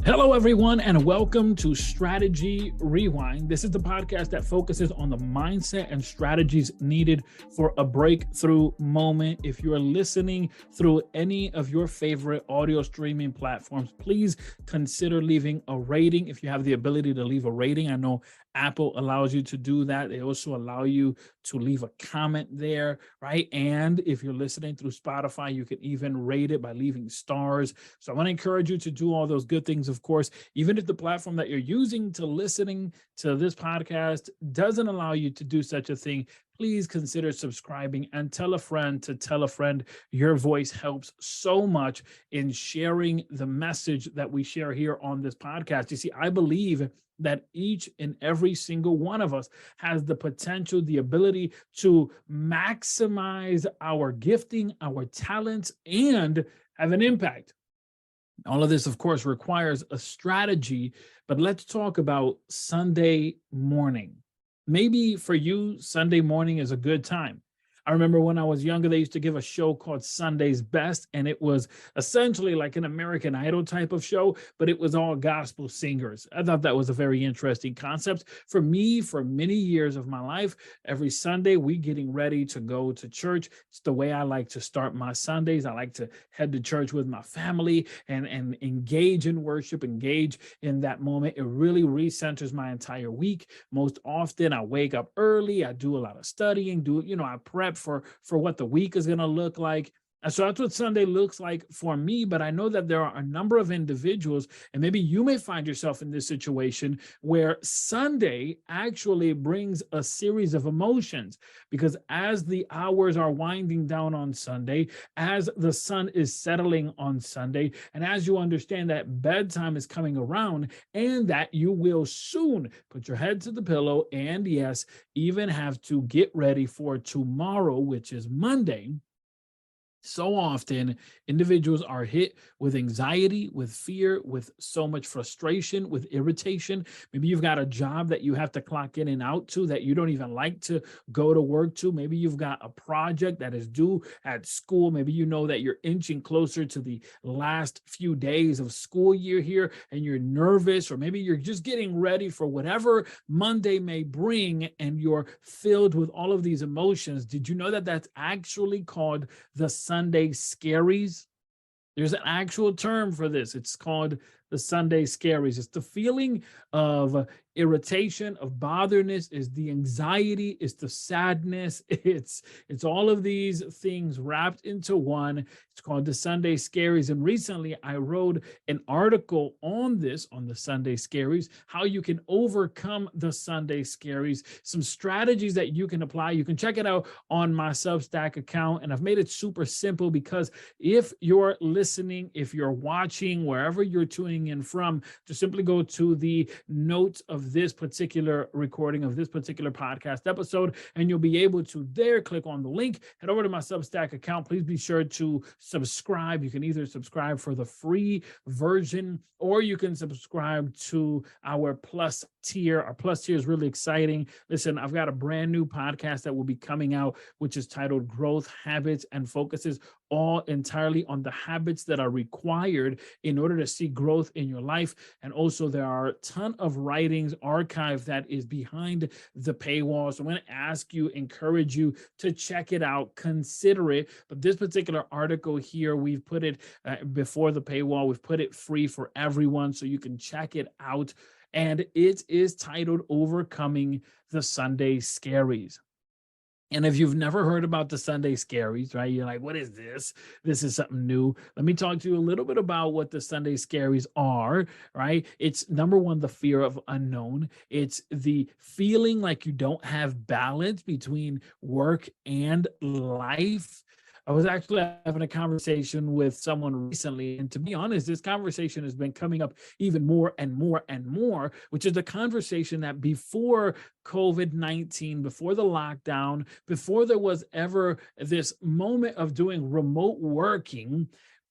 Hello, everyone, and welcome to Strategy Rewind. This is the podcast that focuses on the mindset and strategies needed for a breakthrough moment. If you're listening through any of your favorite audio streaming platforms, please consider leaving a rating. If you have the ability to leave a rating, I know Apple allows you to do that. They also allow you to leave a comment there, right? And if you're listening through Spotify, you can even rate it by leaving stars. So I want to encourage you to do all those good things. Of course, even if the platform that you're using to listening to this podcast doesn't allow you to do such a thing, please consider subscribing and tell a friend to tell a friend. Your voice helps so much in sharing the message that we share here on this podcast. You see, I believe that each and every single one of us has the potential, the ability to maximize our gifting, our talents, and have an impact. All of this, of course, requires a strategy, but let's talk about Sunday morning. Maybe for you, Sunday morning is a good time. I remember when I was younger, they used to give a show called Sunday's Best, and it was essentially like an American Idol type of show, but it was all gospel singers. I thought that was a very interesting concept. For me, for many years of my life, every Sunday, we getting ready to go to church. It's the way I like to start my Sundays. I like to head to church with my family and engage in worship, engage in that moment. It really recenters my entire week. Most often, I wake up early. I do a lot of studying, I prep for what the week is going to look like. And so that's what Sunday looks like for me. But I know that there are a number of individuals, and maybe you may find yourself in this situation where Sunday actually brings a series of emotions, because as the hours are winding down on Sunday, as the sun is settling on Sunday, and as you understand that bedtime is coming around and that you will soon put your head to the pillow and, yes, even have to get ready for tomorrow, which is Monday. So often, individuals are hit with anxiety, with fear, with so much frustration, with irritation. Maybe you've got a job that you have to clock in and out to that you don't even like to go to work to. Maybe you've got a project that is due at school. Maybe you know that you're inching closer to the last few days of school year here and you're nervous, or maybe you're just getting ready for whatever Monday may bring and you're filled with all of these emotions. Did you know that that's actually called the Sunday Scaries? There's an actual term for this. It's called the Sunday Scaries. It's the feeling of irritation, of botherness, is the anxiety, it's the sadness, it's all of these things wrapped into one. It's called the Sunday Scaries. And recently I wrote an article on this, on the Sunday Scaries, how you can overcome the Sunday Scaries, some strategies that you can apply. You can check it out on my Substack account. And I've made it super simple because if you're listening, if you're watching, wherever you're tuning in from, just simply go to the notes of this particular recording of this particular podcast episode, and you'll be able to there click on the link, head over to my Substack account. Please be sure to subscribe. You can either subscribe for the free version, or you can subscribe to our plus tier. Our plus tier is really exciting. Listen, I've got a brand new podcast that will be coming out, which is titled Growth Habits, and focuses all entirely on the habits that are required in order to see growth in your life. And also there are a ton of writings archived that is behind the paywall. So I'm going to ask you, encourage you to check it out, consider it. But this particular article here, we've put it before the paywall. We've put it free for everyone, so you can check it out. And it is titled Overcoming the Sunday Scaries. And if you've never heard about the Sunday Scaries, right, you're like, what is this? This is something new. Let me talk to you a little bit about what the Sunday Scaries are, right? It's number one, the fear of unknown. It's the feeling like you don't have balance between work and life. I was actually having a conversation with someone recently, and to be honest, this conversation has been coming up even more and more and more, which is the conversation that before COVID-19, before the lockdown, before there was ever this moment of doing remote working,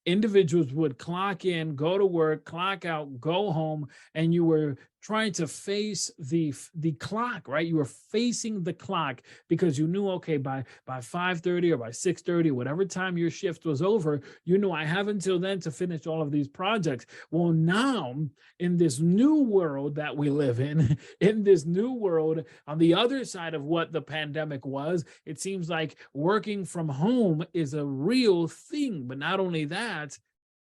individuals would clock in, go to work, clock out, go home, and you were trying to face the clock, right? You were facing the clock because you knew, okay, by 5:30 or by 6:30, whatever time your shift was over, you knew I have until then to finish all of these projects. Well, now in this new world that we live in this new world, on the other side of what the pandemic was, it seems like working from home is a real thing. But not only that,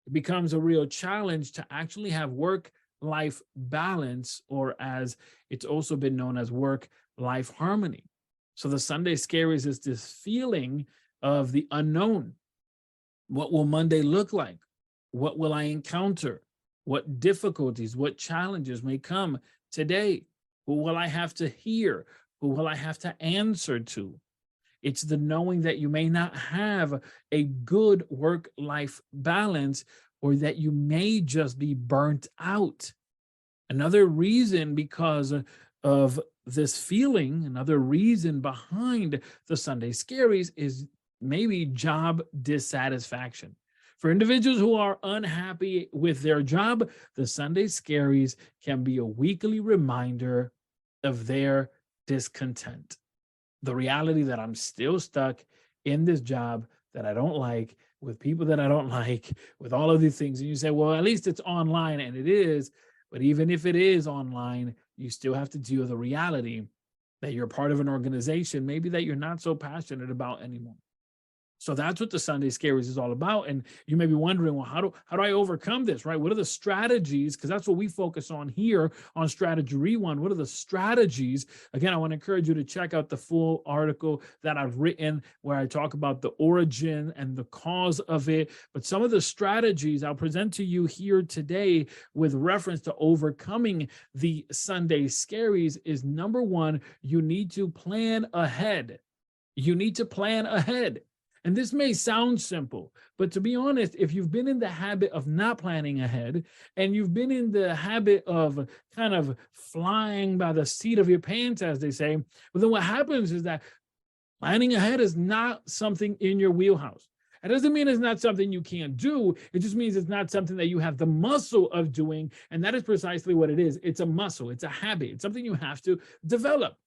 it becomes a real challenge to actually have work-life balance, or as it's also been known as work-life harmony. So the Sunday Scaries is this feeling of the unknown. What will Monday look like? What will I encounter? What difficulties, what challenges may come today? Who will I have to hear? Who will I have to answer to? It's the knowing that you may not have a good work-life balance, or that you may just be burnt out. Another reason because of this feeling, another reason behind the Sunday Scaries is maybe job dissatisfaction. For individuals who are unhappy with their job, the Sunday Scaries can be a weekly reminder of their discontent. The reality that I'm still stuck in this job that I don't like, with people that I don't like, with all of these things. And you say, well, at least it's online, and it is. But even if it is online, you still have to deal with the reality that you're part of an organization, maybe that you're not so passionate about anymore. So that's what the Sunday Scaries is all about. And you may be wondering, well, how do I overcome this, right? What are the strategies? Because that's what we focus on here on Strategy Rewind. What are the strategies? Again, I want to encourage you to check out the full article that I've written where I talk about the origin and the cause of it. But some of the strategies I'll present to you here today with reference to overcoming the Sunday Scaries is, number one, you need to plan ahead. You need to plan ahead. And this may sound simple, but to be honest, if you've been in the habit of not planning ahead, and you've been in the habit of kind of flying by the seat of your pants, as they say, well, then what happens is that planning ahead is not something in your wheelhouse. It doesn't mean it's not something you can't do. It just means it's not something that you have the muscle of doing. And that is precisely what it is. It's a muscle. It's a habit. It's something you have to develop.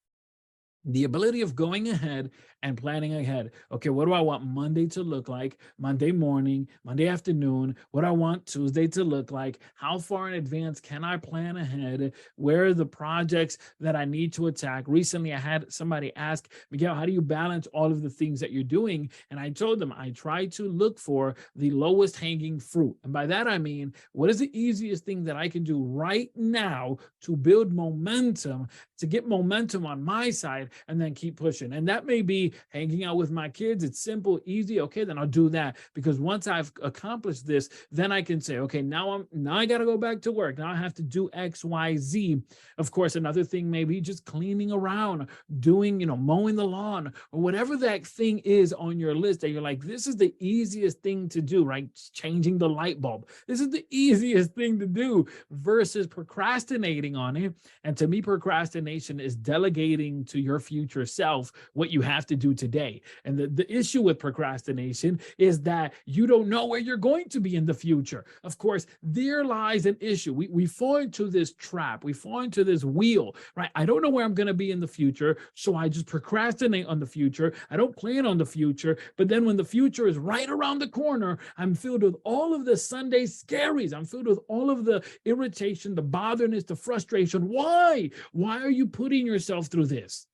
The ability of going ahead and planning ahead. Okay, what do I want Monday to look like? Monday morning, Monday afternoon. What do I want Tuesday to look like? How far in advance can I plan ahead? Where are the projects that I need to attack? Recently, I had somebody ask, Miguel, how do you balance all of the things that you're doing? And I told them, I try to look for the lowest hanging fruit. And by that, I mean, what is the easiest thing that I can do right now to build momentum, to get momentum on my side, and then keep pushing? And that may be hanging out with my kids. It's simple, easy. Okay, then I'll do that, because once I've accomplished this, then I can say, okay, now I got to go back to work. Now I have to do X, Y, Z. Of course, another thing may be just cleaning around, doing, mowing the lawn, or whatever that thing is on your list that you're like, this is the easiest thing to do, right? Changing the light bulb. This is the easiest thing to do versus procrastinating on it. And to me, procrastination is delegating to your future self what you have to do today. And the issue with procrastination is that you don't know where you're going to be in the future. Of course, there lies an issue. We fall into this trap. We fall into this wheel, right? I don't know where I'm going to be in the future, so I just procrastinate on the future. I don't plan on the future. But then when the future is right around the corner, I'm filled with all of the Sunday Scaries. I'm filled with all of the irritation, the botherness, the frustration. Why? Why are you putting yourself through this?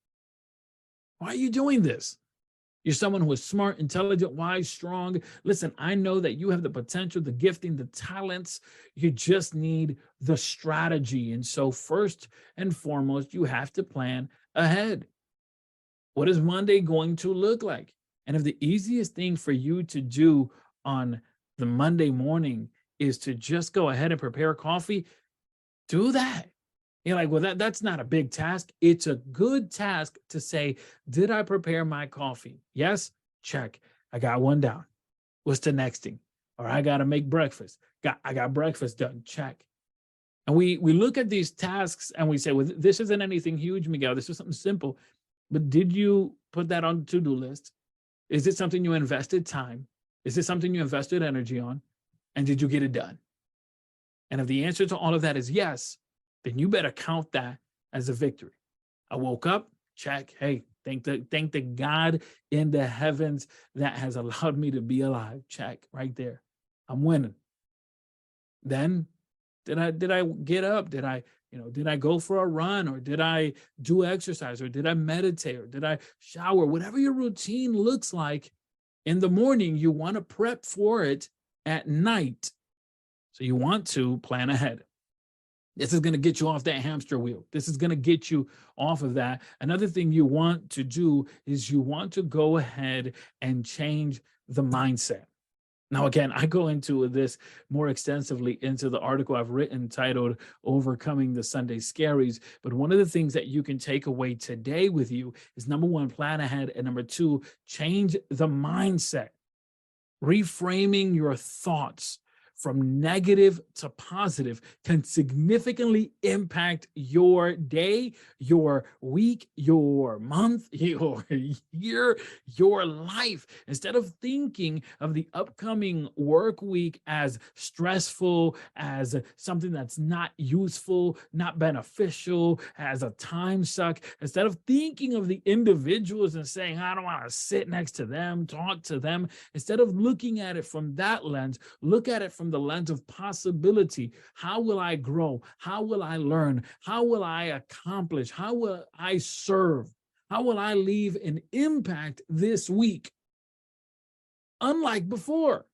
Why are you doing this? You're someone who is smart, intelligent, wise, strong. Listen, I know that you have the potential, the gifting, the talents. You just need the strategy. And so first and foremost, you have to plan ahead. What is Monday going to look like? And if the easiest thing for you to do on the Monday morning is to just go ahead and prepare coffee, do that. You're like, well, that's not a big task. It's a good task to say, did I prepare my coffee? Yes, check. I got one down. What's the next thing? Or I got to make breakfast. I got breakfast done. Check. And we look at these tasks and we say, well, this isn't anything huge, Miguel. This is something simple. But did you put that on the to-do list? Is it something you invested time? Is it something you invested energy on? And did you get it done? And if the answer to all of that is yes, then you better count that as a victory. I woke up, check. Hey, thank the God in the heavens that has allowed me to be alive. Check right there. I'm winning. Then did I get up? Did I go for a run, or did I do exercise, or did I meditate, or did I shower? Whatever your routine looks like in the morning, you want to prep for it at night. So you want to plan ahead. This is going to get you off that hamster wheel. This is going to get you off of that. Another thing you want to do is you want to go ahead and change the mindset. Now, again, I go into this more extensively into the article I've written titled Overcoming the Sunday Scaries. But one of the things that you can take away today with you is, number one, plan ahead. And number two, change the mindset. Reframing your thoughts from negative to positive can significantly impact your day, your week, your month, your year, your life. Instead of thinking of the upcoming work week as stressful, as something that's not useful, not beneficial, as a time suck, instead of thinking of the individuals and saying, I don't want to sit next to them, talk to them, instead of looking at it from that lens, look at it from the lens of possibility. How will I grow? How will I learn? How will I accomplish? How will I serve? How will I leave an impact this week? Unlike before.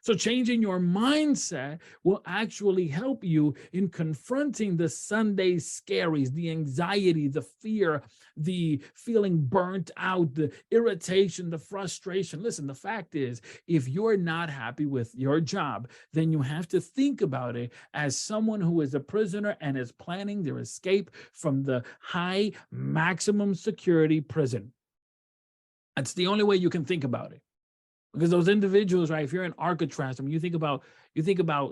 So changing your mindset will actually help you in confronting the Sunday scaries, the anxiety, the fear, the feeling burnt out, the irritation, the frustration. Listen, the fact is, if you're not happy with your job, then you have to think about it as someone who is a prisoner and is planning their escape from the high maximum security prison. That's the only way you can think about it. Because those individuals, right? If you're in Alcatraz, I mean, you think about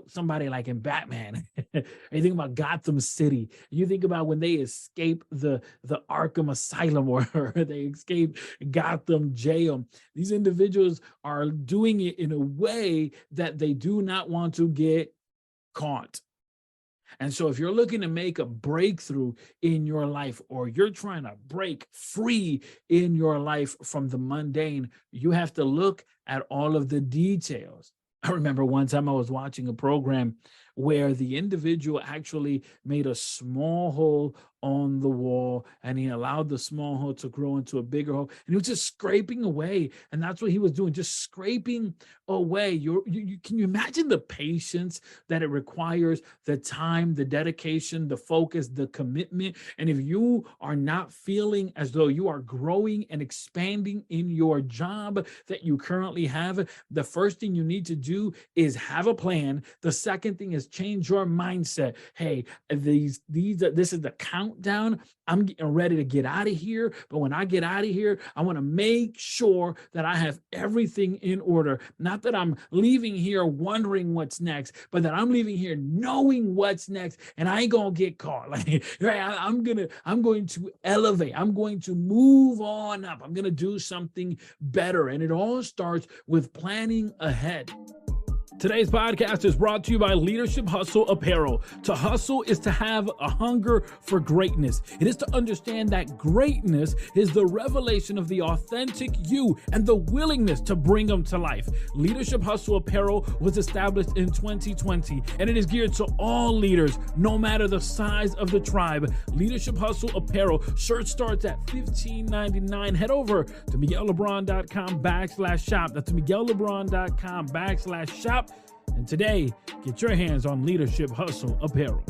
somebody like in Batman. You think about Gotham City. You think about when they escape the Arkham Asylum, or they escape Gotham Jail. These individuals are doing it in a way that they do not want to get caught. And so if you're looking to make a breakthrough in your life, or you're trying to break free in your life from the mundane, you have to look at all of the details. I remember one time I was watching a program where the individual actually made a small hole on the wall, and he allowed the small hole to grow into a bigger hole, and he was just scraping away. And that's what he was doing, just scraping away. Can you imagine the patience that it requires, the time, the dedication, the focus, the commitment? And if you are not feeling as though you are growing and expanding in your job that you currently have, the first thing you need to do is have a plan. The second thing is change your mindset. Hey, this is the countdown. I'm getting ready to get out of here. But when I get out of here, I want to make sure that I have everything in order. Not that I'm leaving here wondering what's next, but that I'm leaving here knowing what's next, and I ain't gonna get caught. Like, right, I'm going to elevate. I'm going to move on up. I'm gonna do something better. And it all starts with planning ahead. Today's podcast is brought to you by Leadership Hustle Apparel. To hustle is to have a hunger for greatness. It is to understand that greatness is the revelation of the authentic you and the willingness to bring them to life. Leadership Hustle Apparel was established in 2020, and it is geared to all leaders, no matter the size of the tribe. Leadership Hustle Apparel shirt starts at $15.99. Head over to MiguelLebron.com/shop. That's MiguelLebron.com/shop. And today, get your hands on Leadership Hustle Apparel.